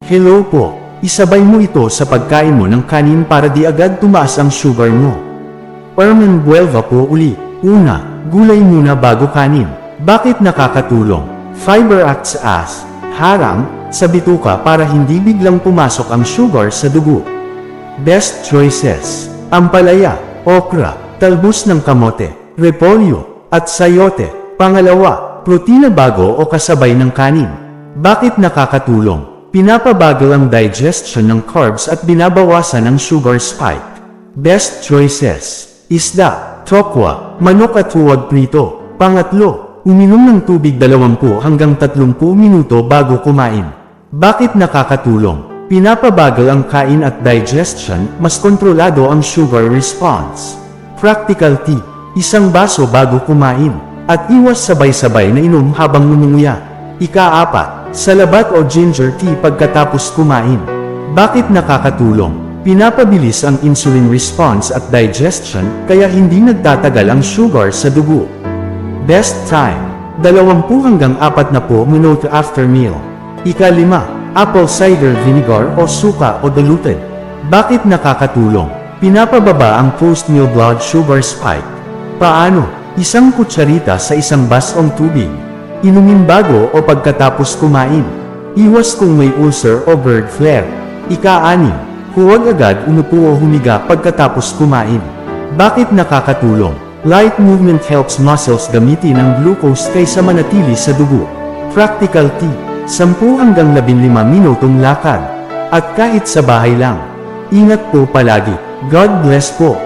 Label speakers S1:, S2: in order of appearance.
S1: Hello po, isabay mo ito sa pagkain mo ng kanin para di agad tumaas ang sugar mo. Herman Buelva po uli. Una, gulay muna bago kanin. Bakit nakakatulong? Fiber acts as harang sa bituka para hindi biglang pumasok ang sugar sa dugo. Best choices: ampalaya, okra, talbos ng kamote, repolyo, at sayote. Pangalawa, protina bago o kasabay ng kanin. Bakit nakakatulong? Pinapabagal ang digestion ng carbs at binabawasan ang sugar spike. Best choices: isda, tokwa, manok at huwag prito. Pangatlo, uminom ng tubig 20 hanggang 30 minuto bago kumain. Bakit nakakatulong? Pinapabagal ang kain at digestion, mas kontrolado ang sugar response. Practical tip: isang baso bago kumain, at iwas sabay-sabay na inom habang ngumunguya. Ika-4, salabat o ginger tea pagkatapos kumain. Bakit nakakatulong? Pinapabilis ang insulin response at digestion, kaya hindi nagtatagal ang sugar sa dugo. Best time: 20 hanggang 40 minuto after meal. Ika-5, apple cider vinegar o suka o diluted. Bakit nakakatulong? Pinapababa ang post-meal blood sugar spike. Paano? Isang kutsarita sa isang basong tubig. Inumin bago o pagkatapos kumain. Iwas kung may ulcer o GERD flare. Ika-6, huwag agad umupo o humiga pagkatapos kumain. Bakit nakakatulong? Light movement helps muscles gamitin ang glucose kaysa manatili sa dugo. Practical tip: 10 hanggang 15 minutong lakad. At kahit sa bahay lang. Ingat po palagi. God bless po.